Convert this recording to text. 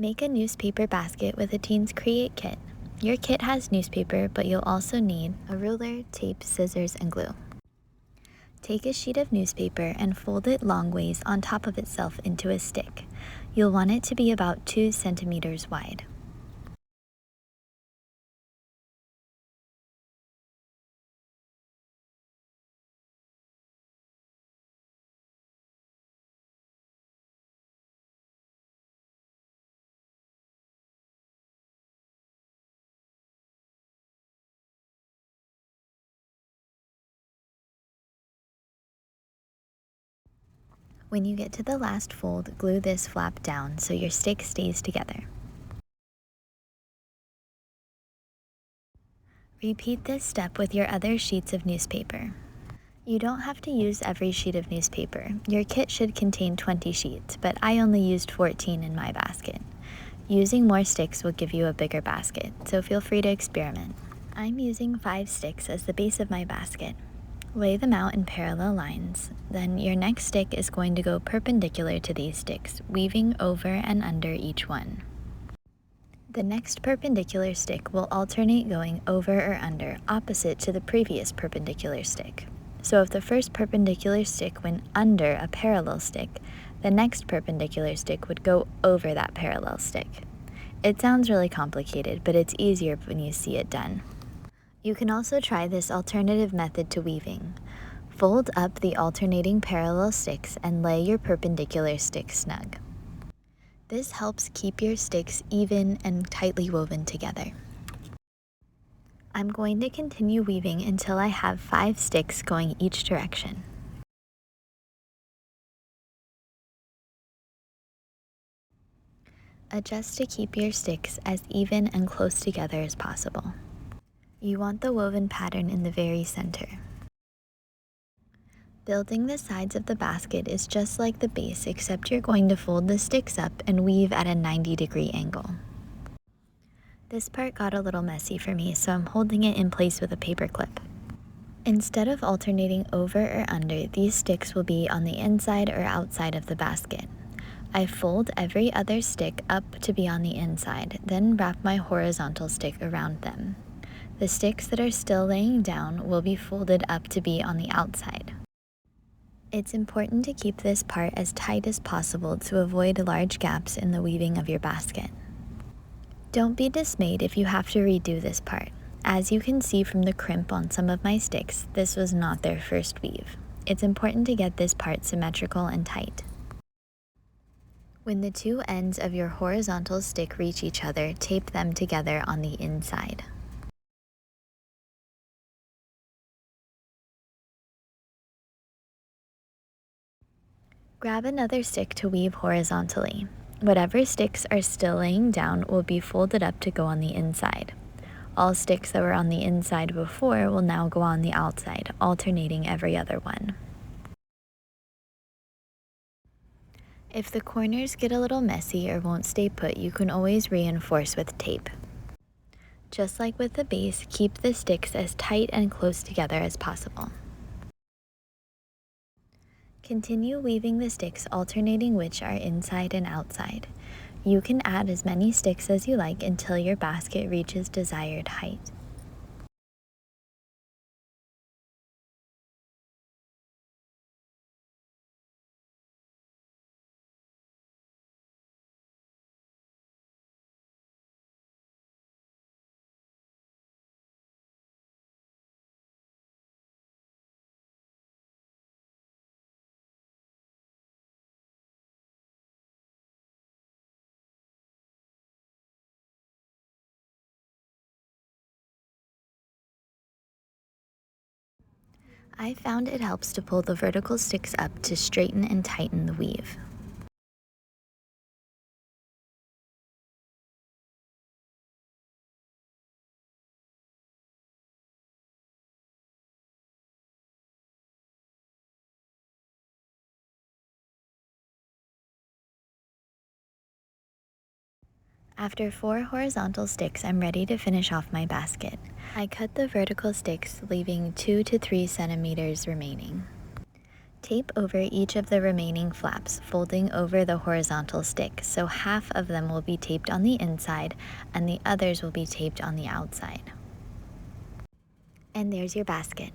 Make a newspaper basket with a Teens Create kit. Your kit has newspaper, but you'll also need a ruler, tape, scissors, and glue. Take a sheet of newspaper and fold it long ways on top of itself into a stick. You'll want it to be about 2 centimeters wide. When you get to the last fold, glue this flap down so your stick stays together. Repeat this step with your other sheets of newspaper. You don't have to use every sheet of newspaper. Your kit should contain 20 sheets, but I only used 14 in my basket. Using more sticks will give you a bigger basket, so feel free to experiment. I'm using 5 sticks as the base of my basket. Lay them out in parallel lines. Then your next stick is going to go perpendicular to these sticks, weaving over and under each one. The next perpendicular stick will alternate going over or under, opposite to the previous perpendicular stick. So if the first perpendicular stick went under a parallel stick, the next perpendicular stick would go over that parallel stick. It sounds really complicated, but it's easier when you see it done. You can also try this alternative method to weaving. Fold up the alternating parallel sticks and lay your perpendicular stick snug. This helps keep your sticks even and tightly woven together. I'm going to continue weaving until I have 5 sticks going each direction. Adjust to keep your sticks as even and close together as possible. You want the woven pattern in the very center. Building the sides of the basket is just like the base, except you're going to fold the sticks up and weave at a 90-degree angle. This part got a little messy for me, so I'm holding it in place with a paper clip. Instead of alternating over or under, these sticks will be on the inside or outside of the basket. I fold every other stick up to be on the inside, then wrap my horizontal stick around them. The sticks that are still laying down will be folded up to be on the outside. It's important to keep this part as tight as possible to avoid large gaps in the weaving of your basket. Don't be dismayed if you have to redo this part. As you can see from the crimp on some of my sticks, this was not their first weave. It's important to get this part symmetrical and tight. When the 2 ends of your horizontal stick reach each other, tape them together on the inside. Grab another stick to weave horizontally. Whatever sticks are still laying down will be folded up to go on the inside. All sticks that were on the inside before will now go on the outside, alternating every other one. If the corners get a little messy or won't stay put, you can always reinforce with tape. Just like with the base, keep the sticks as tight and close together as possible. Continue weaving the sticks, alternating which are inside and outside. You can add as many sticks as you like until your basket reaches desired height. I found it helps to pull the vertical sticks up to straighten and tighten the weave. After 4 horizontal sticks, I'm ready to finish off my basket. I cut the vertical sticks, leaving 2 to 3 centimeters remaining. Tape over each of the remaining flaps, folding over the horizontal stick, so half of them will be taped on the inside and the others will be taped on the outside. And there's your basket.